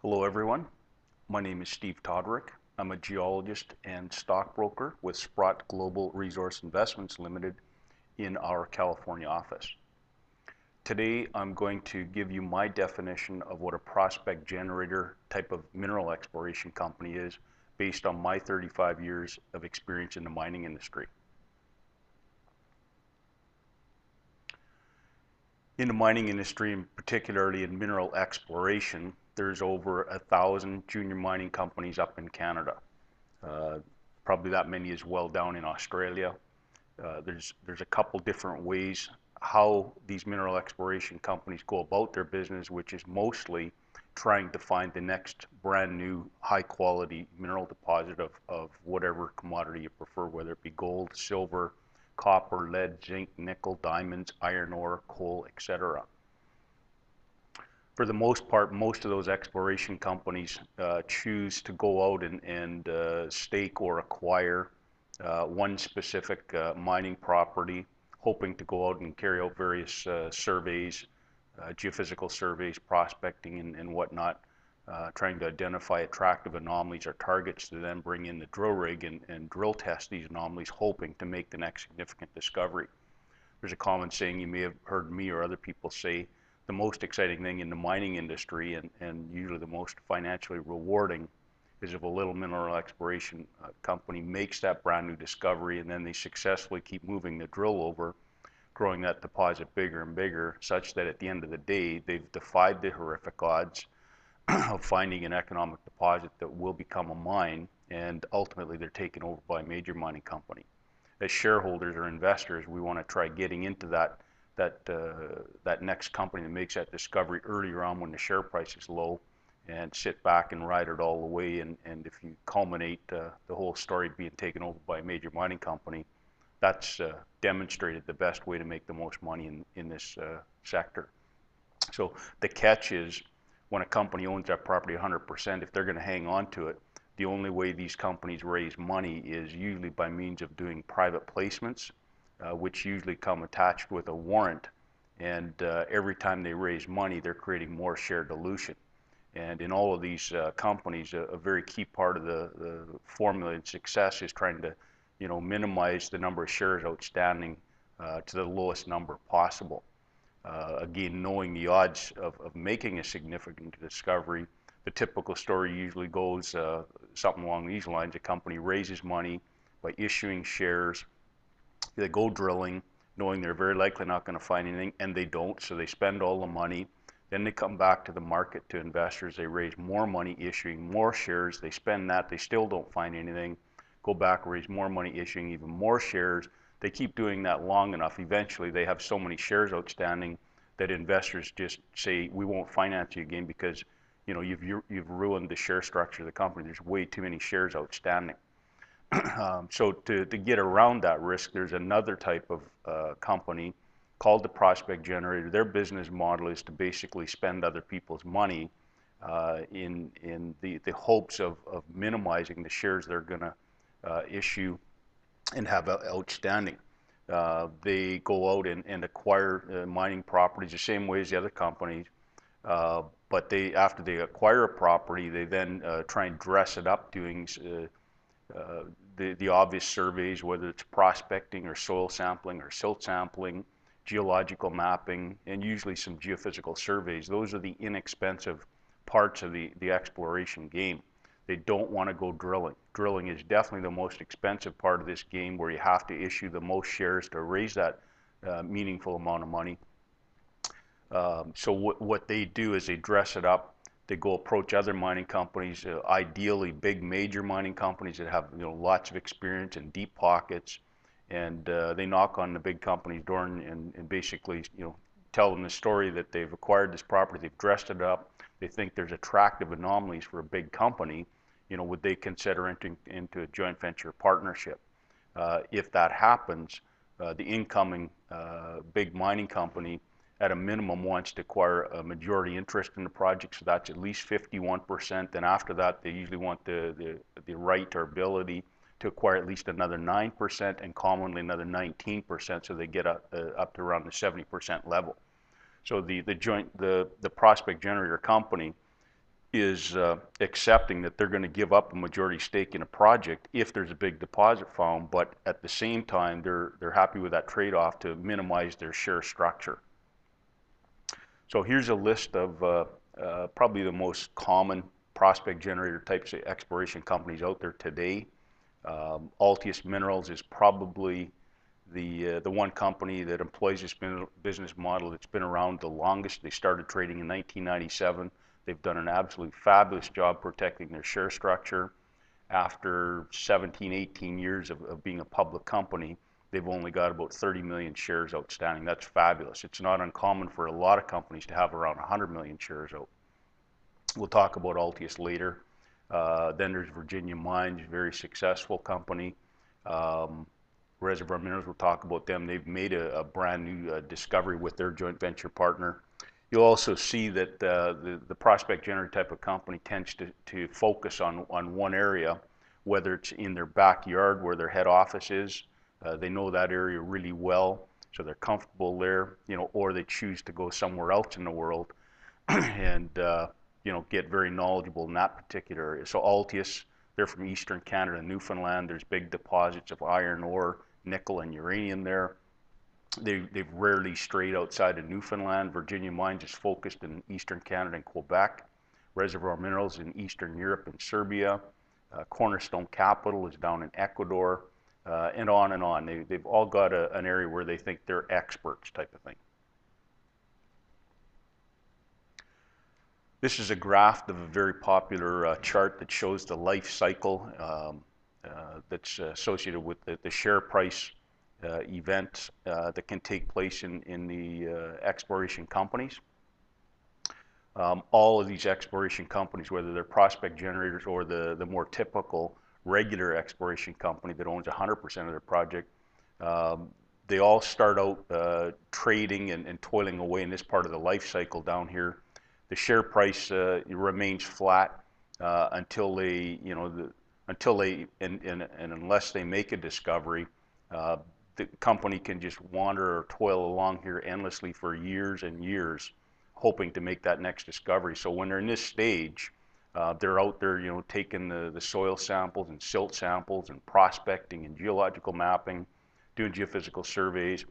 Hello everyone, my name is Steve Todoruk. I'm a geologist and stockbroker with Sprott Global Resource Investments Limited in our California office. Today I'm going to give you my definition of what a prospect generator type of mineral exploration company is based on my 35 years of experience in the mining industry. In the mining industry, and particularly in mineral exploration, there's over 1,000 junior mining companies up in Canada. Probably that many as well down in Australia. There's a couple different ways how these mineral exploration companies go about their business, which is mostly trying to find the next brand new high quality mineral deposit of whatever commodity you prefer, whether it be gold, silver, copper, lead, zinc, nickel, diamonds, iron ore, coal, etc. For the most part, most of those exploration companies choose to go out and stake or acquire one specific mining property, hoping to go out and carry out various surveys, geophysical surveys, prospecting and whatnot, trying to identify attractive anomalies or targets to then bring in the drill rig and drill test these anomalies, hoping to make the next significant discovery. There's a common saying you may have heard me or other people say, the most exciting thing in the mining industry and usually the most financially rewarding is if a little mineral exploration company makes that brand new discovery and then they successfully keep moving the drill over, growing that deposit bigger and bigger, such that at the end of the day, they've defied the horrific odds of finding an economic deposit that will become a mine, and ultimately they're taken over by a major mining company. As shareholders or investors, we want to try getting into that next company that makes that discovery earlier on when the share price is low, and sit back and ride it all the way. And if you culminate the whole story being taken over by a major mining company, that's demonstrated the best way to make the most money in this sector. So the catch is when a company owns that property 100%, if they're going to hang on to it, the only way these companies raise money is usually by means of doing private placements, which usually come attached with a warrant. And every time they raise money, they're creating more share dilution. And in all of these companies, a very key part of the formula in success is trying to, minimize the number of shares outstanding to the lowest number possible. Again, knowing the odds of making a significant discovery, the typical story usually goes something along these lines. A company raises money by issuing shares. They go drilling, knowing they're very likely not going to find anything, and they don't, so they spend all the money. Then they come back to the market to investors. They raise more money, issuing more shares. They spend that. They still don't find anything. Go back, raise more money, issuing even more shares. They keep doing that long enough. Eventually, they have so many shares outstanding that investors just say, we won't finance you again because you've ruined the share structure of the company. There's way too many shares outstanding. So to get around that risk, there's another type of company called the prospect generator. Their business model is to basically spend other people's money in the hopes of minimizing the shares they're going to issue and have outstanding. They go out and acquire mining properties the same way as the other companies, but after they acquire a property, they then try and dress it up, doing the obvious surveys, whether it's prospecting or soil sampling or silt sampling, geological mapping, and usually some geophysical surveys. Those are the inexpensive parts of the exploration game. They don't want to go drilling. Drilling is definitely the most expensive part of this game, where you have to issue the most shares to raise that meaningful amount of money. So what they do is they dress it up. They go approach other mining companies, ideally big major mining companies that have lots of experience and deep pockets, and they knock on the big company's door and basically tell them the story that they've acquired this property, they've dressed it up, they think there's attractive anomalies for a big company. Would they consider entering into a joint venture partnership? If that happens, the incoming big mining company at a minimum wants to acquire a majority interest in the project, so that's at least 51%. Then after that, they usually want the right or ability to acquire at least another 9% and commonly another 19%, so they get up to around the 70% level. So the prospect generator company is accepting that they're going to give up a majority stake in a project if there's a big deposit found, but at the same time they're happy with that trade-off to minimize their share structure. So here's a list of probably the most common prospect generator types of exploration companies out there today. Altius Minerals is probably the one company that employs this business model that's been around the longest. They started trading in 1997. They've done an absolutely fabulous job protecting their share structure. After 17, 18 years of being a public company, they've only got about 30 million shares outstanding. That's fabulous. It's not uncommon for a lot of companies to have around 100 million shares out. We'll talk about Altius later. Then there's Virginia Mines, very successful company. Reservoir Minerals, we'll talk about them. They've made a brand new discovery with their joint venture partner. You'll also see that the prospect generator type of company tends to focus on one area, whether it's in their backyard where their head office is. They know that area really well, so they're comfortable there, or they choose to go somewhere else in the world and get very knowledgeable in that particular area. So Altius, they're from Eastern Canada and Newfoundland. There's big deposits of iron ore, nickel, and uranium there. They've rarely strayed outside of Newfoundland. Virginia Mines is focused in Eastern Canada and Quebec. Reservoir Minerals in Eastern Europe and Serbia. Cornerstone Capital is down in Ecuador, and on and on. They've all got an area where they think they're experts type of thing. This is a graph of a very popular chart that shows the life cycle that's associated with the share price events that can take place in the exploration companies. All of these exploration companies, whether they're prospect generators or the more typical regular exploration company that owns 100% of their project, they all start out trading and toiling away in this part of the life cycle down here. The share price remains flat until they, and unless they make a discovery, the company can just wander or toil along here endlessly for years and years, hoping to make that next discovery. So when they're in this stage, they're out there, taking the soil samples and silt samples and prospecting and geological mapping, doing geophysical surveys.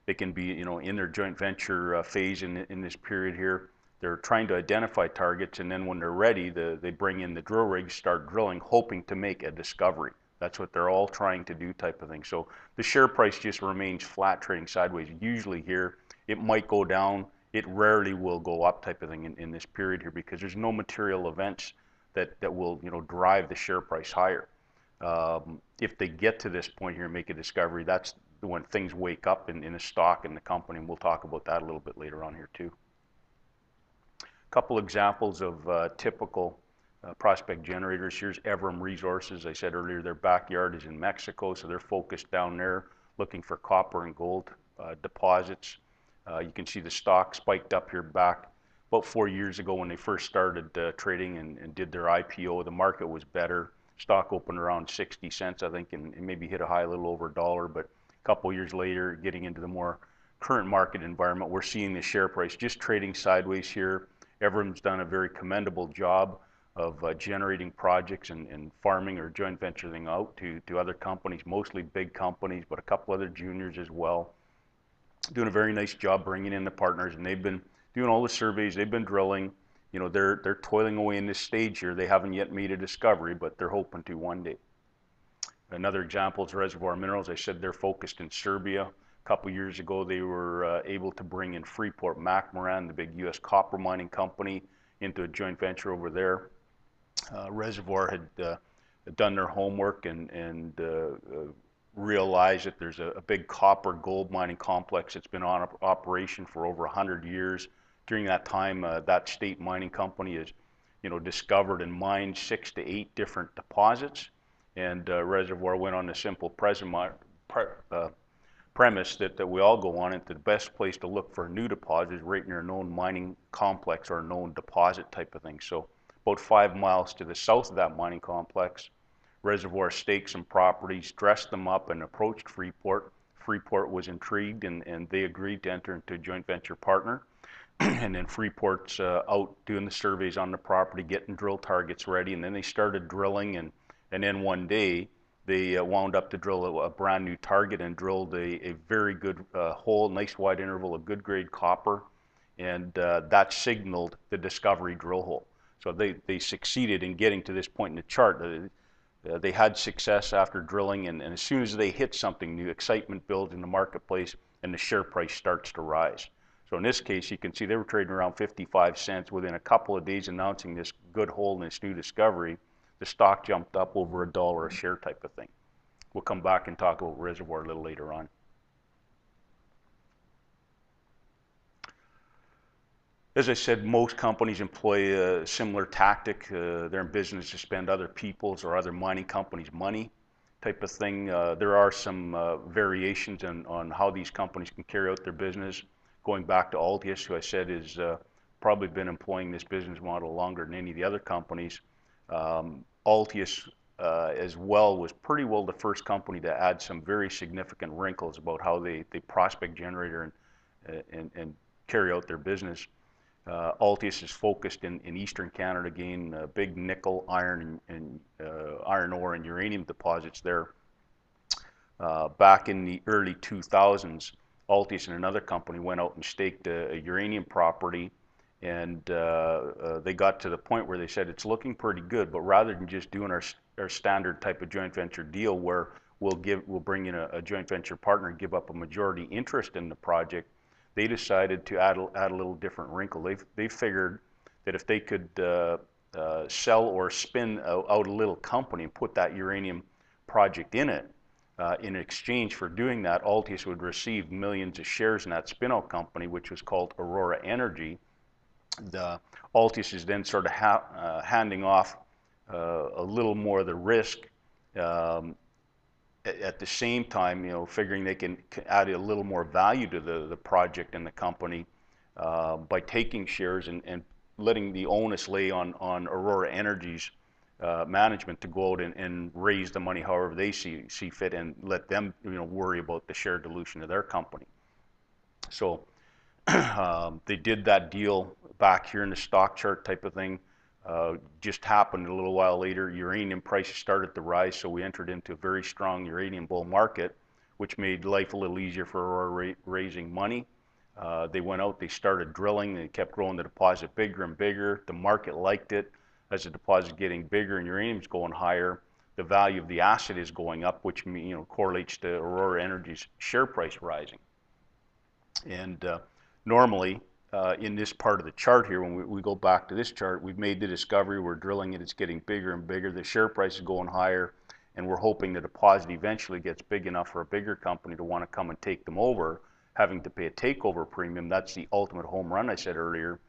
They can be, in their joint venture phase in this period here. They're trying to identify targets, and then when they're ready, they bring in the drill rigs, start drilling, hoping to make a discovery. That's what they're all trying to do type of thing. So the share price just remains flat, trading sideways. Usually here, it might go down. It rarely will go up type of thing in this period here, because there's no material events that will drive the share price higher. If they get to this point here and make a discovery, that's when things wake up in the stock and the company, and we'll talk about that a little bit later on here too. A couple examples of typical prospect generators. Here's Evrim Resources. I said earlier their backyard is in Mexico, so they're focused down there looking for copper and gold deposits. You can see the stock spiked up here back about 4 years ago when they first started trading and did their IPO. The market was better. Stock opened around 60 cents, I think, and maybe hit a high a little over $1. But a couple years later, getting into the more current market environment, we're seeing the share price just trading sideways here. Evrim's done a very commendable job of generating projects and farming or joint venturing out to other companies, mostly big companies, but a couple other juniors as well. Doing a very nice job bringing in the partners, and they've been doing all the surveys, they've been drilling. They're toiling away in this stage here. They haven't yet made a discovery, but they're hoping to one day. Another example is Reservoir Minerals. I said they're focused in Serbia. A couple years ago, they were able to bring in Freeport-McMoRan, the big U.S. copper mining company, into a joint venture over there. Reservoir had done their homework and realized that there's a big copper gold mining complex that's been on operation for over 100 years. During that time, that state mining company has, discovered and mined 6 to 8 different deposits. And Reservoir went on a simple premise that we all go on it. The best place to look for a new deposit is right near a known mining complex or a known deposit type of thing. So about 5 miles to the south of that mining complex, Reservoir staked some properties, dressed them up, and approached Freeport. Freeport was intrigued, and they agreed to enter into a joint venture partner. and then Freeport's out doing the surveys on the property, getting drill targets ready, and then they started drilling, and then one day they wound up to drill a brand new target and drilled a very good hole, nice wide interval of good grade copper, and that signaled the discovery drill hole. So they succeeded in getting to this point in the chart. They had success after drilling, and as soon as they hit something new, excitement builds in the marketplace and the share price starts to rise. So in this case, you can see they were trading around 55 cents. Within a couple of days announcing this good hole in this new discovery, the stock jumped up over $1 a share type of thing. We'll come back and talk about Reservoir a little later on. As I said, most companies employ a similar tactic. They're in business to spend other people's or other mining companies' money type of thing. There are some variations on how these companies can carry out their business. Going back to Altius, who I said is probably been employing this business model longer than any of the other companies. Altius as well was pretty well the first company to add some very significant wrinkles about how they prospect generator and carry out their business. Altius is focused in Eastern Canada, again, big nickel, iron, and iron ore and uranium deposits there. Back in the early 2000s, Altius and another company went out and staked a uranium property, and they got to the point where they said it's looking pretty good, but rather than just doing our standard type of joint venture deal where we'll bring in a joint venture partner and give up a majority interest in the project, they decided to add a little different wrinkle. They figured that if they could sell or spin out a little company and put that uranium project in it, in exchange for doing that, Altius would receive millions of shares in that spin-out company, which was called Aurora Energy. Altius is then sort of handing off a little more of the risk, at the same time, figuring they can add a little more value to the project and the company by taking shares and letting the onus lay on Aurora Energy's management to go out and raise the money however they see fit, and let them worry about the share dilution of their company. So they did that deal back here in the stock chart type of thing. Just happened a little while later, uranium prices started to rise, so we entered into a very strong uranium bull market, which made life a little easier for Aurora raising money. They went out, they started drilling, they kept growing the deposit bigger and bigger. The market liked it. As the deposit getting bigger and uranium's going higher, the value of the asset is going up, which correlates to Aurora Energy's share price rising. And normally, in this part of the chart here, when we go back to this chart, we've made the discovery, we're drilling it, it's getting bigger and bigger, the share price is going higher, and we're hoping the deposit eventually gets big enough for a bigger company to want to come and take them over, having to pay a takeover premium. That's the ultimate home run I said earlier.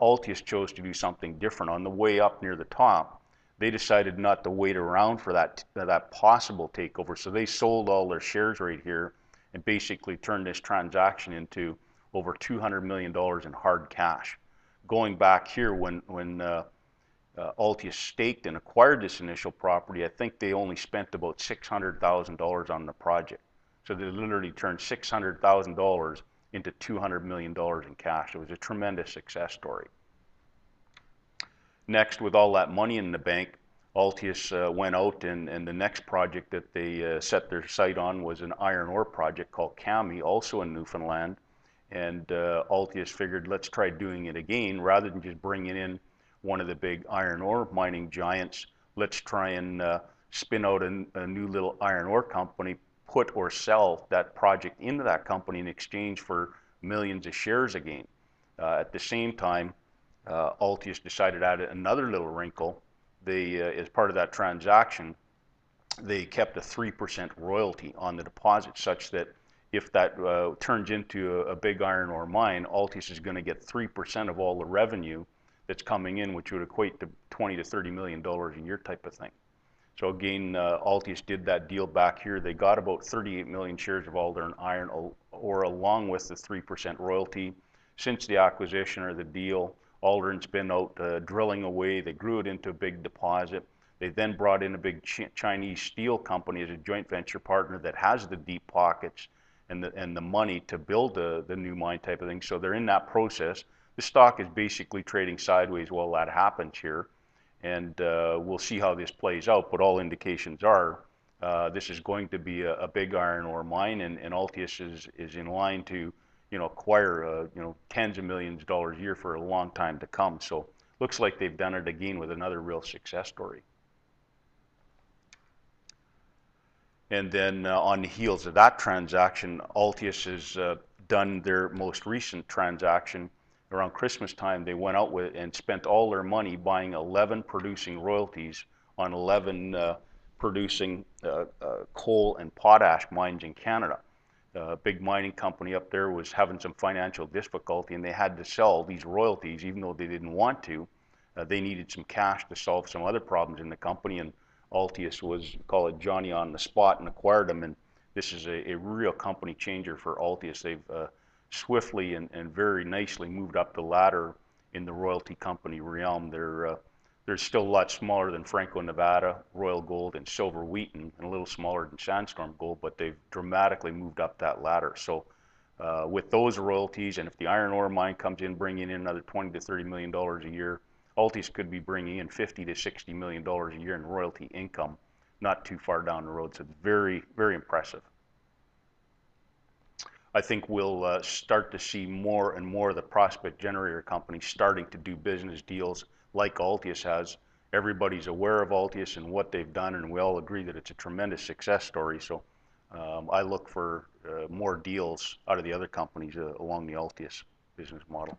Altius chose to do something different. On the way up near the top, they decided not to wait around for that possible takeover, so they sold all their shares right here and basically turned this transaction into over $200 million in hard cash. Going back here, when Altius staked and acquired this initial property, I think they only spent about $600,000 on the project. So they literally turned $600,000 into $200 million in cash. It was a tremendous success story. Next, with all that money in the bank, Altius went out, and the next project that they set their sight on was an iron ore project called Kami, also in Newfoundland. And Altius figured, let's try doing it again. Rather than just bringing in one of the big iron ore mining giants, let's try and spin out a new little iron ore company, put or sell that project into that company in exchange for millions of shares again. At the same time, Altius decided to add another little wrinkle. They, as part of that transaction, they kept a 3% royalty on the deposit, such that if that turns into a big iron ore mine, Altius is going to get 3% of all the revenue that's coming in, which would equate to $20 to $30 million a year type of thing. So again, Altius did that deal back here. They got about 38 million shares of Alderon iron ore along with the 3% royalty. Since the acquisition or the deal, Alderon's been out drilling away. They grew it into a big deposit. They then brought in a big Chinese steel company as a joint venture partner that has the deep pockets and the money to build the new mine type of thing. So they're in that process. The stock is basically trading sideways while that happens here, and we'll see how this plays out. But all indications are this is going to be a big iron ore mine, and Altius is in line to acquire tens of millions of dollars a year for a long time to come. So looks like they've done it again with another real success story. And then on the heels of that transaction, Altius has done their most recent transaction around Christmas time. They went out with and spent all their money buying 11 producing royalties on 11 producing coal and potash mines in Canada. A big mining company up there was having some financial difficulty, and they had to sell these royalties even though they didn't want to. They needed some cash to solve some other problems in the company, and Altius was, call it Johnny on the spot, and acquired them. And this is a real company changer for Altius. They've swiftly and very nicely moved up the ladder in the royalty company realm. They're still a lot smaller than Franco-Nevada, Royal Gold, and Silver Wheaton, and a little smaller than Sandstorm Gold, but they've dramatically moved up that ladder. So with those royalties, and if the iron ore mine comes in bringing in another $20 to $30 million a year, Altius could be bringing in $50 to $60 million a year in royalty income, not too far down the road. So it's very, very impressive. I think we'll start to see more and more of the prospect generator companies starting to do business deals like Altius has. Everybody's aware of Altius and what they've done, and we all agree that it's a tremendous success story. So I look for more deals out of the other companies along the Altius business model.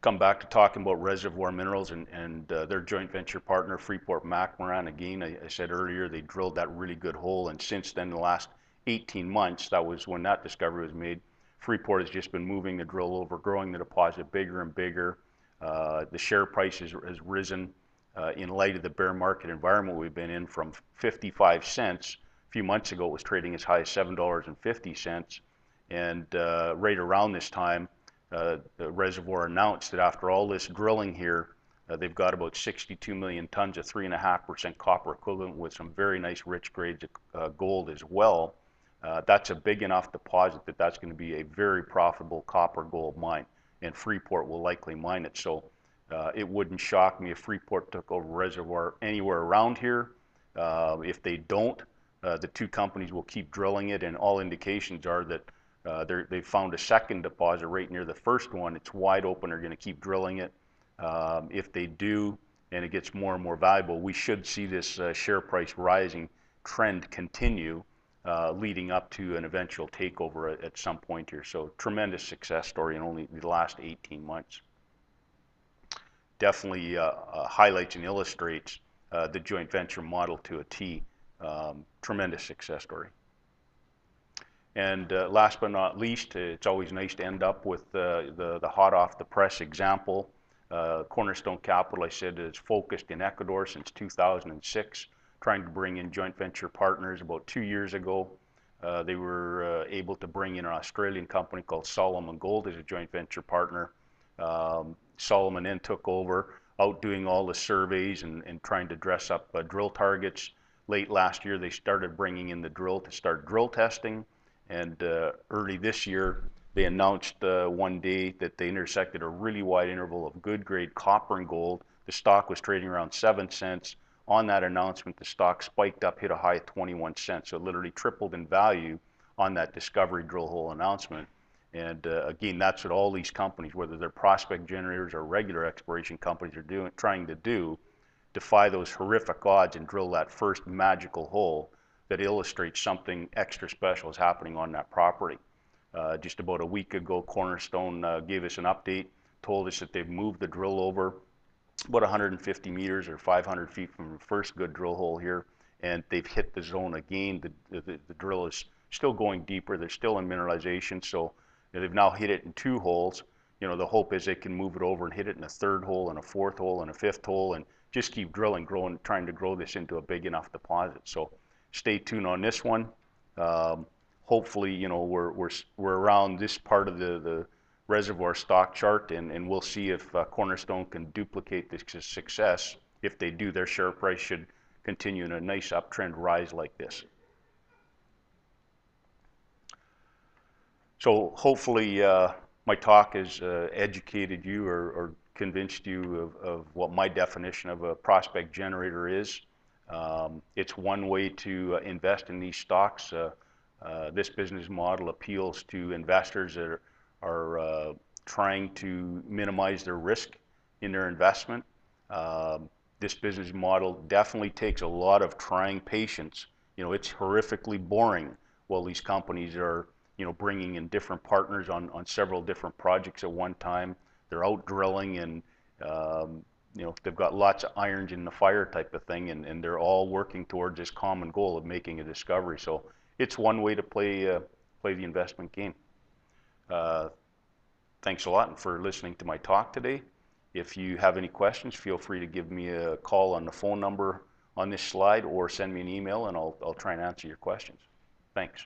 Come back to talking about Reservoir Minerals and their joint venture partner, Freeport-McMoRan. Again, I said earlier, they drilled that really good hole, and since then, the last 18 months, that was when that discovery was made, Freeport has just been moving the drill over, growing the deposit bigger and bigger. The share price has risen in light of the bear market environment we've been in from 55 cents. A few months ago, it was trading as high as $7.50. And right around this time, the Reservoir announced that after all this drilling here, they've got about 62 million tons of 3.5% copper equivalent with some very nice rich grades of gold as well. That's a big enough deposit that that's going to be a very profitable copper gold mine, and Freeport will likely mine it. So it wouldn't shock me if Freeport took over Reservoir anywhere around here. If they don't, the two companies will keep drilling it, and all indications are that they've found a second deposit right near the first one. It's wide open. They're going to keep drilling it. If they do, and it gets more and more valuable, we should see this share price rising trend continue, leading up to an eventual takeover at some point here. So tremendous success story in only the last 18 months. Definitely highlights and illustrates the joint venture model to a T. Tremendous success story. And last but not least, it's always nice to end up with the hot off the press example. Cornerstone Capital, I said, is focused in Ecuador since 2006, trying to bring in joint venture partners. About 2 years ago, they were able to bring in an Australian company called Solomon Gold as a joint venture partner. Solomon then took over, out doing all the surveys and trying to dress up drill targets. Late last year, they started bringing in the drill to start drill testing. And early this year, they announced one day that they intersected a really wide interval of good grade copper and gold. The stock was trading around 7 cents. On that announcement, the stock spiked up, hit a high of 21 cents. So it literally tripled in value on that discovery drill hole announcement. And again, that's what all these companies, whether they're prospect generators or regular exploration companies, are trying to do, defy those horrific odds and drill that first magical hole that illustrates something extra special is happening on that property. Just about a week ago, Cornerstone gave us an update, told us that they've moved the drill over about 150 meters or 500 feet from the first good drill hole here, and they've hit the zone again. The drill is still going deeper. They're still in mineralization, so they've now hit it in 2 holes. You know, the hope is they can move it over and hit it in a 3rd hole and a 4th hole and a 5th hole, and just keep drilling, trying to grow this into a big enough deposit. So stay tuned on this one. Hopefully, you know, we're around this part of the Reservoir stock chart, and we'll see if Cornerstone can duplicate this success. If they do, their share price should continue in a nice uptrend rise like this. So hopefully my talk has educated you or convinced you of what my definition of a prospect generator is. It's one way to invest in these stocks. This business model appeals to investors that are trying to minimize their risk in their investment. This business model definitely takes a lot of trying patience. You know, it's horrifically boring while these companies are, you know, bringing in different partners on several different projects at one time. They're out drilling and, you know, they've got lots of irons in the fire type of thing, and they're all working towards this common goal of making a discovery. So it's one way to play the investment game. Thanks a lot for listening to my talk today. If you have any questions, feel free to give me a call on the phone number on this slide or send me an email and I'll try and answer your questions. Thanks.